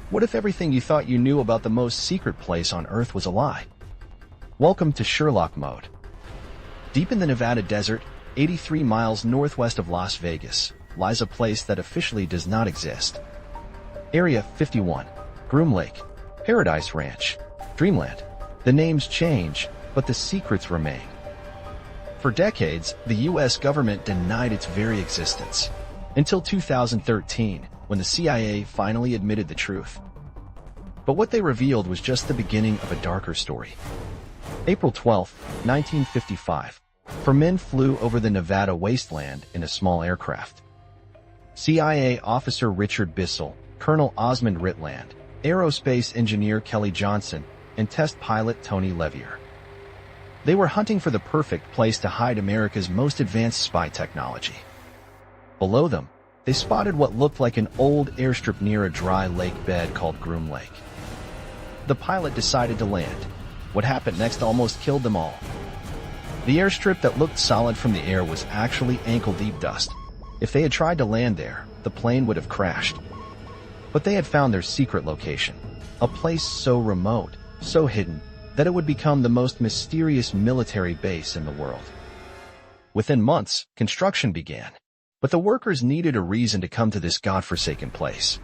What if everything you thought you knew about the most secret place on Earth was a lie? Welcome to SherlockMode. Deep in the Nevada desert, 83 miles northwest of Las Vegas, lies a place that officially does not exist. Area 51, Groom Lake, Paradise Ranch, Dreamland. The names change, but the secrets remain. For decades, the U.S. government denied its very existence, until 2013, when the CIA finally admitted the truth. But what they revealed was just the beginning of a darker story. April 12, 1955, 4 men flew over the Nevada wasteland in a small aircraft. CIA officer Richard Bissell, Colonel Osmond Ritland, aerospace engineer Kelly Johnson, and test pilot Tony Levier. They were hunting for the perfect place to hide America's most advanced spy technology. Below them, they spotted what looked like an old airstrip near a dry lake bed called Groom Lake. The pilot decided to land. What happened next almost killed them all. The airstrip that looked solid from the air was actually ankle-deep dust. If they had tried to land there, the plane would have crashed. But they had found their secret location, a place so remote, so hidden, that it would become the most mysterious military base in the world. Within months, construction began, but the workers needed a reason to come to this godforsaken place.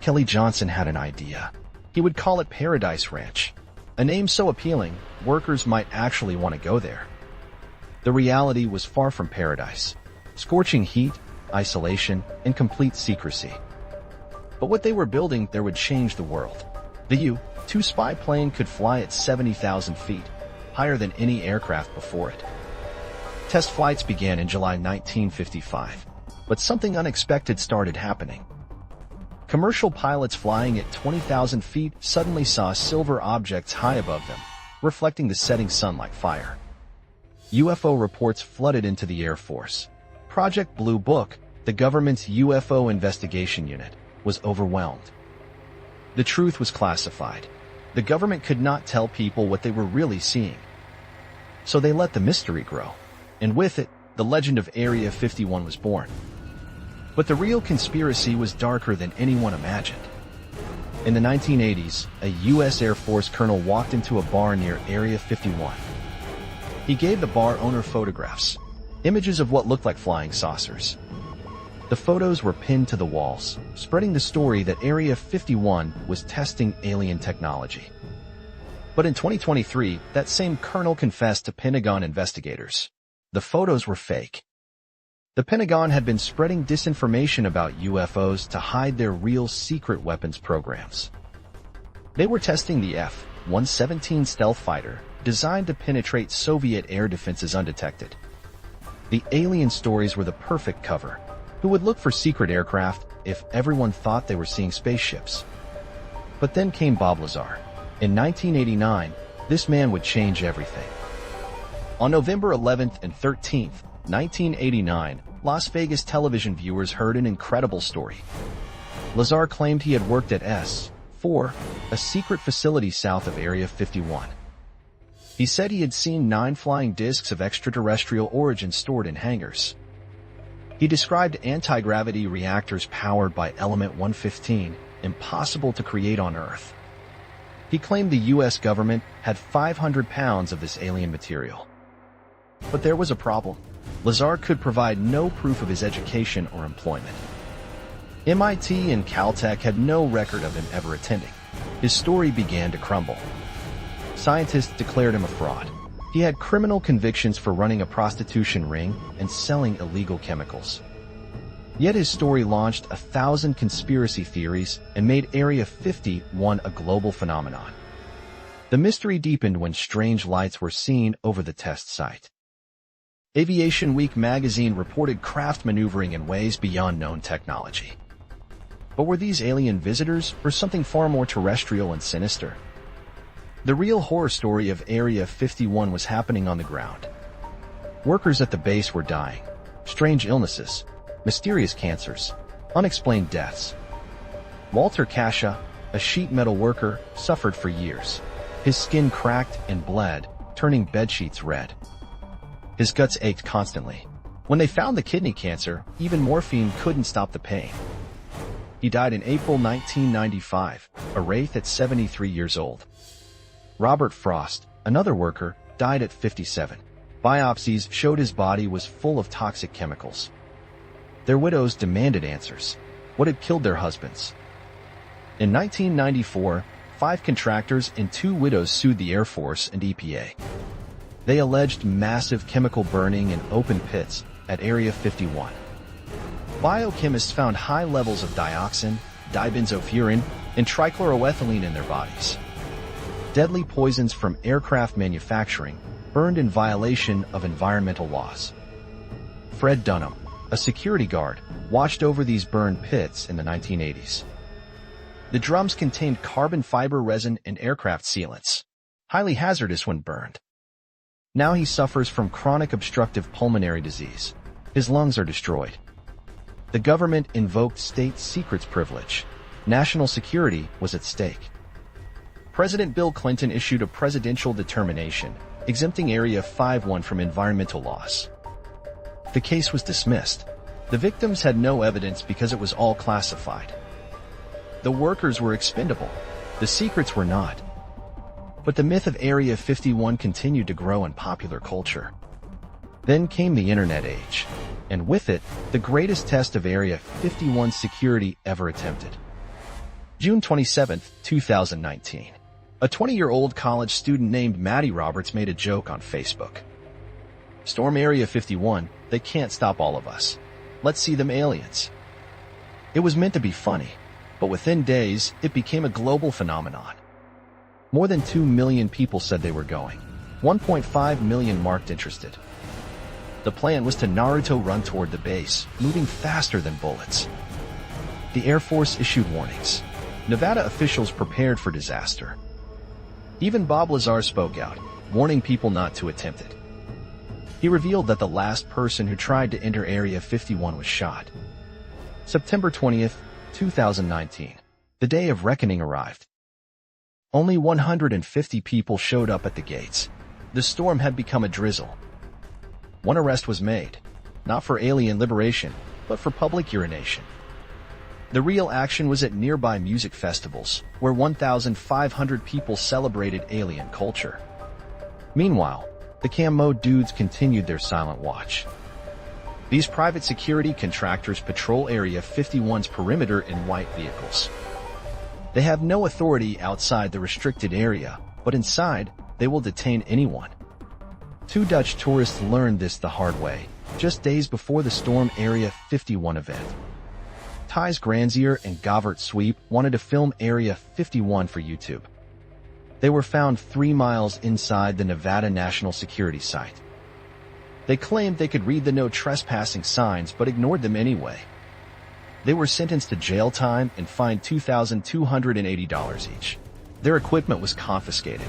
Kelly Johnson had an idea. He would call it Paradise Ranch, a name so appealing, workers might actually want to go there. The reality was far from paradise. Scorching heat, isolation, and complete secrecy. But what they were building there would change the world. The U-2 spy plane could fly at 70,000 feet, higher than any aircraft before it. Test flights began in July 1955, but something unexpected started happening. Commercial pilots flying at 20,000 feet suddenly saw silver objects high above them, reflecting the setting sun like fire. UFO reports flooded into the Air Force. Project Blue Book, the government's UFO investigation unit, was overwhelmed. The truth was classified. The government could not tell people what they were really seeing. So they let the mystery grow. And with it, the legend of Area 51 was born. But the real conspiracy was darker than anyone imagined. In the 1980s, a U.S. Air Force colonel walked into a bar near Area 51. He gave the bar owner photographs, images of what looked like flying saucers. The photos were pinned to the walls, spreading the story that Area 51 was testing alien technology. But in 2023, that same colonel confessed to Pentagon investigators. The photos were fake. The Pentagon had been spreading disinformation about UFOs to hide their real secret weapons programs. They were testing the F-117 stealth fighter, designed to penetrate Soviet air defenses undetected. The alien stories were the perfect cover. Who would look for secret aircraft if everyone thought they were seeing spaceships? But then came Bob Lazar. In 1989, this man would change everything. On November 11th and 13th, 1989, Las Vegas television viewers heard an incredible story. Lazar claimed he had worked at S-4, a secret facility south of Area 51. He said he had seen 9 flying discs of extraterrestrial origin stored in hangars. He described anti-gravity reactors powered by element 115, impossible to create on Earth. He claimed the U.S. government had 500 pounds of this alien material. But there was a problem. Lazar could provide no proof of his education or employment. MIT and Caltech had no record of him ever attending. His story began to crumble. Scientists declared him a fraud. He had criminal convictions for running a prostitution ring and selling illegal chemicals. Yet his story launched 1,000 conspiracy theories and made Area 51 a global phenomenon. The mystery deepened when strange lights were seen over the test site. Aviation Week magazine reported craft maneuvering in ways beyond known technology. But were these alien visitors or something far more terrestrial and sinister? The real horror story of Area 51 was happening on the ground. Workers at the base were dying. Strange illnesses, mysterious cancers, unexplained deaths. Walter Kasha, a sheet metal worker, suffered for years. His skin cracked and bled, turning bedsheets red. His guts ached constantly. When they found the kidney cancer, even morphine couldn't stop the pain. He died in April 1995, a wraith at 73 years old. Robert Frost, another worker, died at 57. Biopsies showed his body was full of toxic chemicals. Their widows demanded answers. What had killed their husbands? In 1994, 5 contractors and 2 widows sued the Air Force and EPA. They alleged massive chemical burning in open pits at Area 51. Biochemists found high levels of dioxin, dibenzofuran, and trichloroethylene in their bodies. Deadly poisons from aircraft manufacturing burned in violation of environmental laws. Fred Dunham, a security guard, watched over these burned pits in the 1980s. The drums contained carbon fiber resin and aircraft sealants, highly hazardous when burned. Now he suffers from chronic obstructive pulmonary disease. His lungs are destroyed. The government invoked state secrets privilege. National security was at stake. President Bill Clinton issued a presidential determination exempting Area 51 from environmental laws. The case was dismissed. The victims had no evidence because it was all classified. The workers were expendable. The secrets were not. But the myth of Area 51 continued to grow in popular culture. Then came the internet age, and with it, the greatest test of Area 51 security ever attempted. June 27, 2019. A 20-year-old college student named Maddie Roberts made a joke on Facebook. Storm Area 51, they can't stop all of us. Let's see them aliens. It was meant to be funny, but within days, it became a global phenomenon. More than 2 million people said they were going. 1.5 million marked interested. The plan was to Naruto run toward the base, moving faster than bullets. The Air Force issued warnings. Nevada officials prepared for disaster. Even Bob Lazar spoke out, warning people not to attempt it. He revealed that the last person who tried to enter Area 51 was shot. September 20th, 2019. The day of reckoning arrived. Only 150 people showed up at the gates. The storm had become a drizzle. One arrest was made, not for alien liberation, but for public urination. The real action was at nearby music festivals, where 1,500 people celebrated alien culture. Meanwhile, the cam mode dudes continued their silent watch. These private security contractors patrol Area 51's perimeter in white vehicles. They have no authority outside the restricted area, but inside, they will detain anyone. 2 Dutch tourists learned this the hard way, just days before the Storm Area 51 event. Thijs Granzier and Govert Sweep wanted to film Area 51 for YouTube. They were found 3 miles inside the Nevada National Security Site. They claimed they could read the no trespassing signs but ignored them anyway. They were sentenced to jail time and fined $2,280 each. Their equipment was confiscated.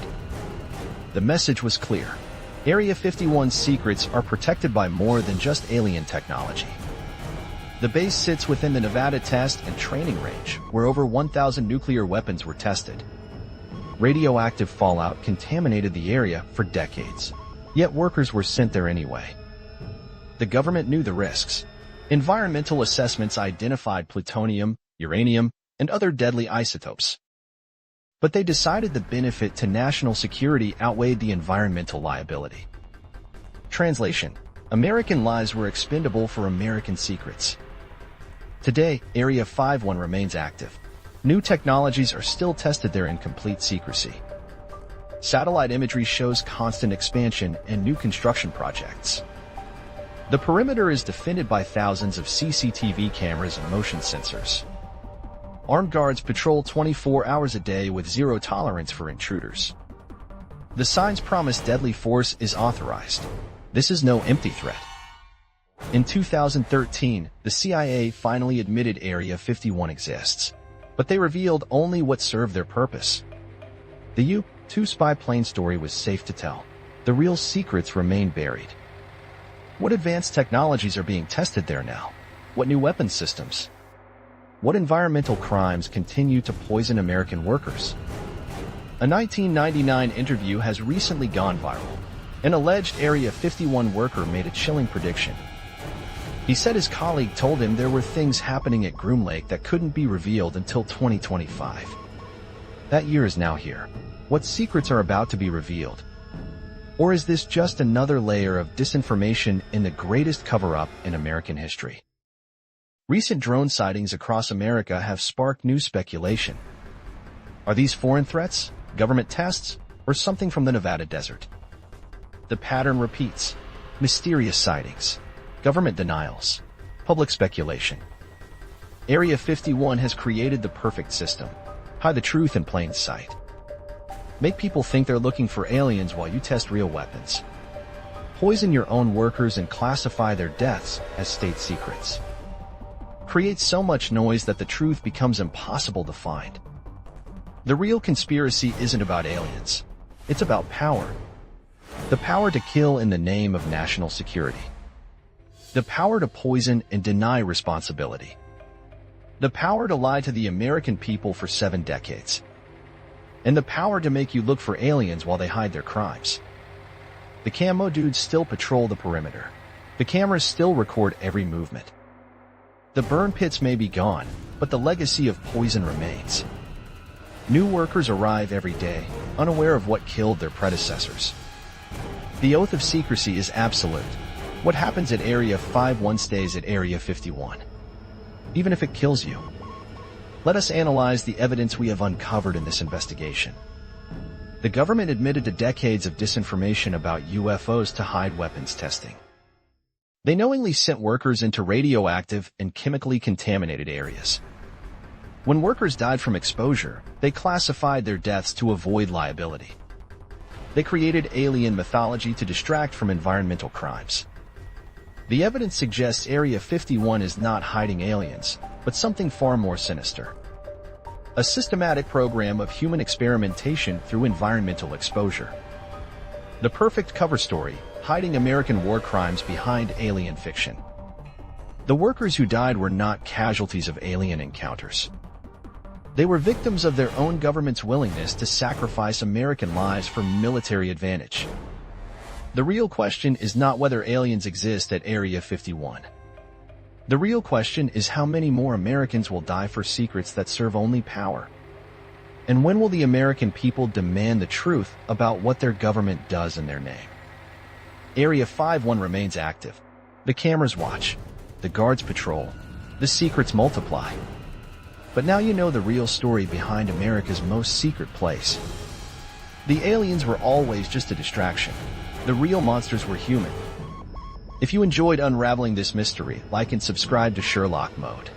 The message was clear. Area 51's secrets are protected by more than just alien technology. The base sits within the Nevada Test and Training Range, where over 1,000 nuclear weapons were tested. Radioactive fallout contaminated the area for decades, yet workers were sent there anyway. The government knew the risks. Environmental assessments identified plutonium, uranium, and other deadly isotopes. But they decided the benefit to national security outweighed the environmental liability. Translation: American lives were expendable for American secrets. Today, Area 51 remains active. New technologies are still tested there in complete secrecy. Satellite imagery shows constant expansion and new construction projects. The perimeter is defended by thousands of CCTV cameras and motion sensors. Armed guards patrol 24 hours a day with zero tolerance for intruders. The signs promise deadly force is authorized. This is no empty threat. In 2013, the CIA finally admitted Area 51 exists, but they revealed only what served their purpose. The U-2 spy plane story was safe to tell. The real secrets remain buried. What advanced technologies are being tested there now? What new weapons systems? What environmental crimes continue to poison American workers? A 1999 interview has recently gone viral. An alleged Area 51 worker made a chilling prediction. He said his colleague told him there were things happening at Groom Lake that couldn't be revealed until 2025. That year is now here. What secrets are about to be revealed? Or is this just another layer of disinformation in the greatest cover-up in American history? Recent drone sightings across America have sparked new speculation. Are these foreign threats, government tests, or something from the Nevada desert? The pattern repeats. Mysterious sightings, government denials, public speculation. Area 51 has created the perfect system. Hide the truth in plain sight. Make people think they're looking for aliens while you test real weapons. Poison your own workers and classify their deaths as state secrets. Create so much noise that the truth becomes impossible to find. The real conspiracy isn't about aliens. It's about power. The power to kill in the name of national security. The power to poison and deny responsibility. The power to lie to the American people for 7 decades. And the power to make you look for aliens while they hide their crimes. The camo dudes still patrol the perimeter. The cameras still record every movement. The burn pits may be gone, but the legacy of poison remains. New workers arrive every day, unaware of what killed their predecessors. The oath of secrecy is absolute. What happens at Area 51 stays at Area 51. Even if it kills you. Let us analyze the evidence we have uncovered in this investigation. The government admitted to decades of disinformation about UFOs to hide weapons testing. They knowingly sent workers into radioactive and chemically contaminated areas. When workers died from exposure, they classified their deaths to avoid liability. They created alien mythology to distract from environmental crimes. The evidence suggests Area 51 is not hiding aliens, but something far more sinister. A systematic program of human experimentation through environmental exposure. The perfect cover story, hiding American war crimes behind alien fiction. The workers who died were not casualties of alien encounters. They were victims of their own government's willingness to sacrifice American lives for military advantage. The real question is not whether aliens exist at Area 51. The real question is how many more Americans will die for secrets that serve only power. And when will the American people demand the truth about what their government does in their name? Area 51 remains active. The cameras watch. The guards patrol. The secrets multiply. But now you know the real story behind America's most secret place. The aliens were always just a distraction. The real monsters were human. If you enjoyed unraveling this mystery, like and subscribe to Sherlock Mode.